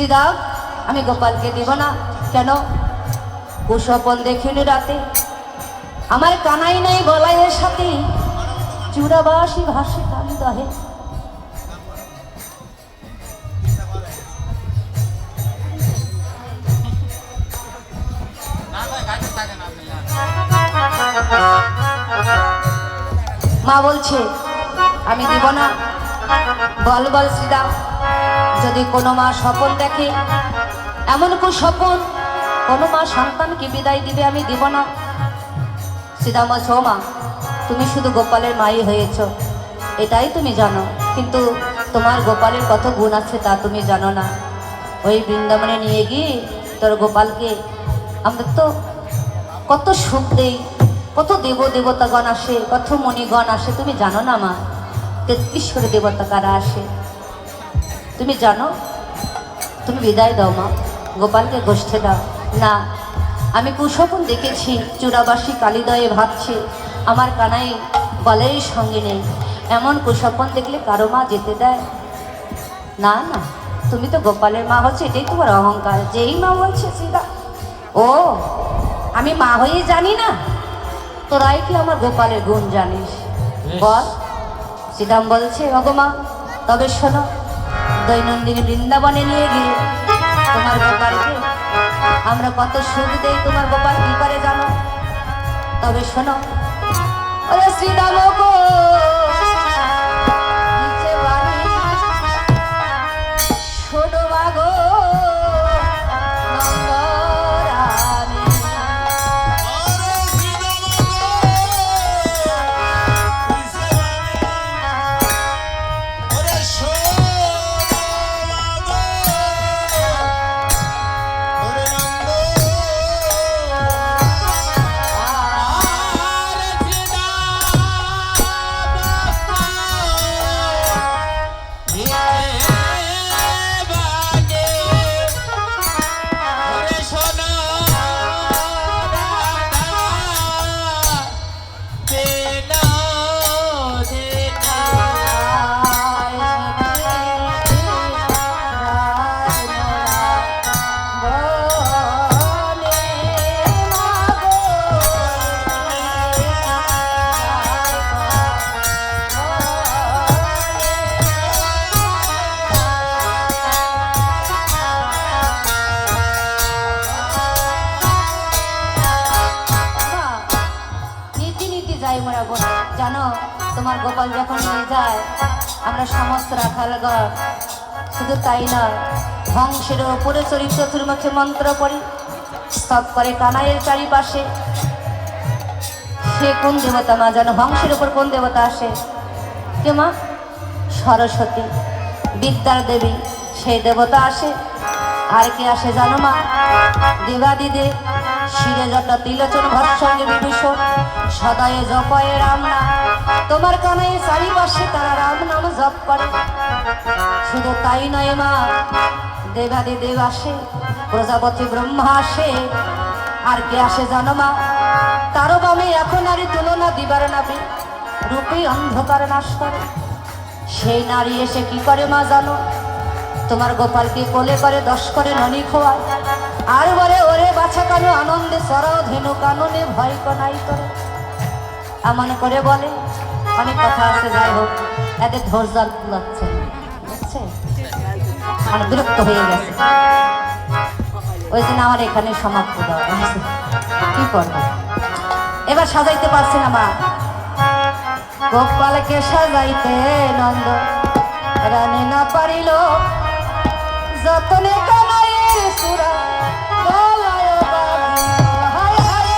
সিদা আমি গোপালকে দিব না। কেন? কুস্বপন দেখিনি রাতে, আমার কানাই নাই বলাইয়ের সাথে, চূড়াবাসী ভাসে কালি দহে। মা বলছে আমি দিব না। বল বল সিদা, যদি কোনো মা স্বপন দেখে, এমন কুস্বপন কোনো মা সন্তানকে বিদায় দিবে, আমি দিব না। সিদা বলছ মা তুমি শুধু গোপালের মাই হয়েছ এটাই তুমি জানো, কিন্তু তোমার গোপালের কত গুণ আছে তা তুমি জানো না। ওই বৃন্দাবনে নিয়ে গিয়ে তোর গোপালকে আমরা তো কত সুখ দেই, কত দেব দেবতাগণ আসে, কত মণিগণ আসে, তুমি জানো না মা? 33 করে দেবতা কারা আসে তুমি জানো? তুমি বিদায় দাও মা, গোপালকে গোষ্ঠে দাও না। আমি কুস্বপন দেখেছি, চূড়াবাসী কালিদয়ে ভাবছে আমার কানাই বলের সঙ্গে নেই। এমন কুস্বপন দেখলে কারো মা যেতে দেয় না? না, তুমি তো গোপালের মা হচ্ছে, এটাই তোমার অহংকার। যেই মা বলছে সিদা, ও আমি মা হয়ে জানি না, তোরাই কি আমার গোপালের গুণ জানিস? বল। সিদাম বলছে ভগমা তবে শোনো, দৈনন্দিন বৃন্দাবনে নিয়ে গিয়ে তোমার গোপালকে আমরা কত সুখ দেই, তোমার গোপাল কি করে জানো? তবে শোনো, ওরে শ্রীদাম গো শোনো মা গো জানো? তোমার গোপাল যখন নিয়ে যায় আমরা সমস্ত রাখালগণ শুধু তাই নয়, ধ্বংসের ওপরে চরিত চতুর্মুখে মন্ত্র পড়ি, স্তব করে কানাইয়ের চারিপাশে। সে কোন দেবতা মা জানো? হংসের ওপর কোন দেবতা আসে? কে মা? সরস্বতী, বিদ্যার দেবী, সেই দেবতা আসে। আর কে আসে জানো মা? দেবাদিদেব, শিরে জটা তিলোচন ভৎসঙ্গে বিভূষণ, সদয়ে জপয়ে রাম নাম। তোমার কানাই চারিপাশে তারা রাম নাম জপ করে। শুধু তাই নয় মা, দেবাদিদেব আসে, প্রজাপতি ব্রহ্মা আসে। আর কে আসে জানো মা? তারও বামে এখন আর তুলনা দিবার নাবি, রূপে অন্ধকার নাশ করে। সেই নারী এসে কি করে মা জানো? তোমার গোপালকে কোলে করে 10 করে ননি খোয়ায়, আর বলে ওরে বাছা কানু আনন্দে সরাও ধেনু কাননে ভয় কনাই করে, এমন করে বলে। অনেক কথা আছে, যাই হোক এদের ধৈর্য লাগছে, বুঝছে? মানে বিরক্ত হয়ে গেছে, ওই জন্য আমার এখানে সমাপ্ত দেওয়া হয়েছে। কি করবো, এবার সাজাইতে পারছি না মা। গোপালকে সাজাইতে নন্দ রানী না পারিল, যতনে কানাইয়ের সুরা গলায় বাঁধি। হায় হায়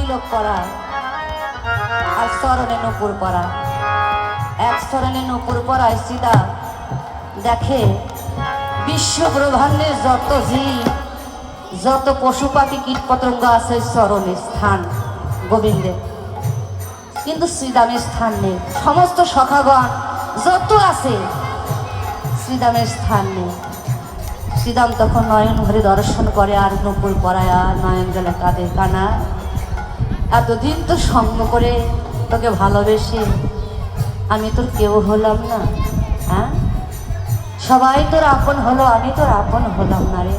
তিলক পরা আর চরণে নূপুর পরা। এক চরণে নূপুর পরায় সীতা দেখে বিশ্ব ব্রহ্মাণ্ডের যত জীব, যত পশু পাখি কীট পতঙ্গ আছে চরণে স্থান গোবিন্দের, কিন্তু শ্রীদামের স্থান নেই। সমস্ত সখাগণ যত আছে শ্রীদামের স্থান নেই। শ্রীদাম তখন নয়ন ভরে দর্শন করে আর নূপুর পরায় আর নয়ন জলে কাঁদে, কানা এতদিন তো সঙ্গ করে তোকে ভালোবেসে আমি তোর কেউ হলাম না, হ্যাঁ সবাই তোর আপন হলো, আমি তোর আপন হলাম না রে।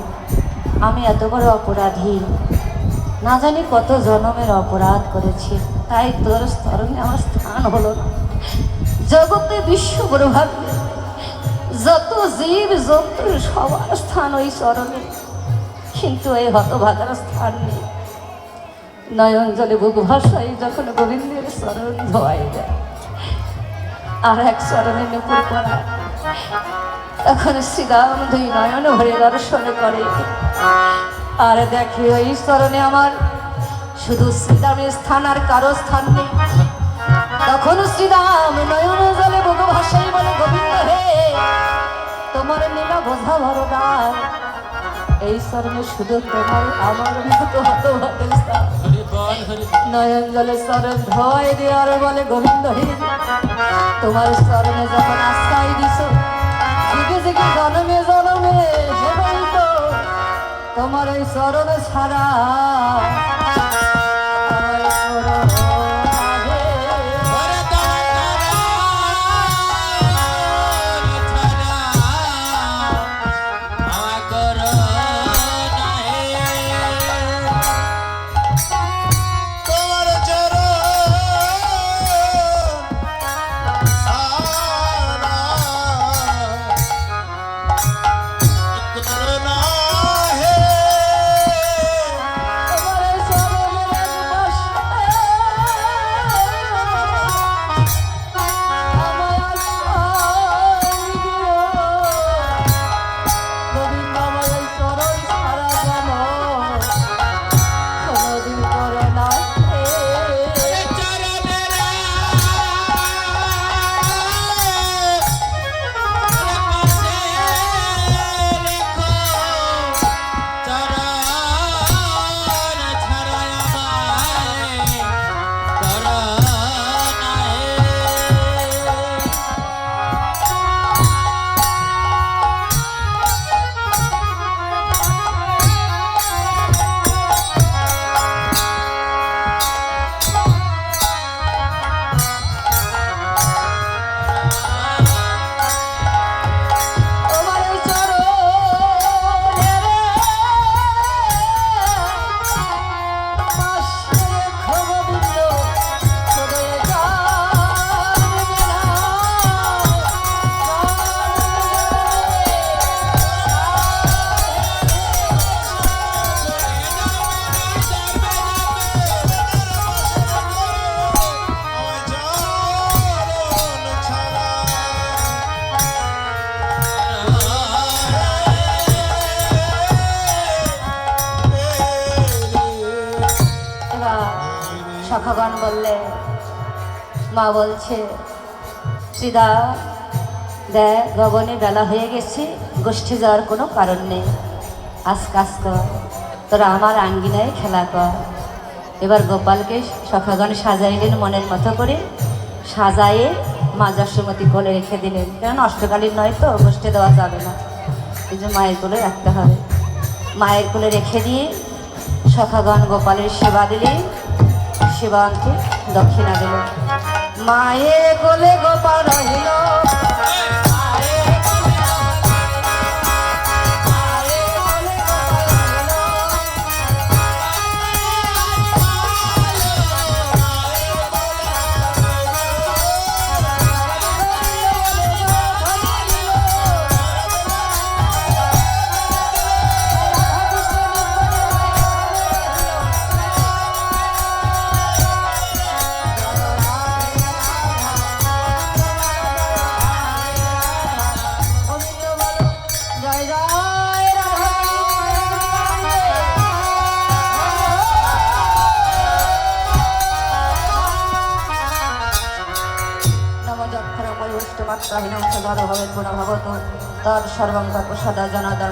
আমি এত বড় অপরাধী, না জানি কত জনমের অপরাধ করেছি, তাই তোর স্তরণে আমার স্থান হলো না। জগতে বিশ্ব ব্রহ্মাণ্ডে যত জীব জন্তু সবার স্থান ওই চরণে, কিন্তু এই হতভাগার স্থান নেই। নয়ন জলে বুক ভাসাই যখন গোবিন্দের চরণ ধোয়াই দেয় আর এক চরণে নূপুর পরা, তখন শ্রীরাম দুই নয়ন ভরে দর্শন করে আর দেখে ওই চরণে আমার শুধু শ্রীরামের স্থান আর কারো স্থান নেই। তখন শ্রীরাম নয়ন জলে বুক ভাসাই বলে, গোবিন্দ হে তোমার নীলা বোঝা ভরদার, এই চরণে শুধু তোমার আমার মতো হতভাগের স্থান। নয়ন জলে চরণ ধোয় দিয়ে আর বলে, গোবিন্দ হে তোমার চরণে যখন আশ্রয় দিছ, জিগে জিগে জনমে জনমে হেবই তো তোমার এই চরণ ছাড়া সখাগণ বললে, মা বলছে শ্রীদা দেখ গগনে বেলা হয়ে গেছে, গোষ্ঠী যাওয়ার কোনো কারণ নেই, আজ কাজ কর, তোরা আমার আঙ্গিনায় খেলা কর। এবার গোপালকে সখাগণ সাজাইলেন মনের মতো করে, সাজায়ে মা যশোমতী কোলে রেখে দিলেন, কারণ অষ্টকালীন নয় তো গোষ্ঠী দেওয়া যাবে না, এই যে মায়ের কোলে রাখতে হবে। মায়ের কোলে রেখে দিয়ে সখাগণ গোপালের সেবা দিলে, শিবাঙ্কে দক্ষিণা দিল। মায়ের কোলে গোপাল রহিল, নর ভবে পুনঃ ভবতু তৎ সর্বং তৎপ্রসাদা জনার্দন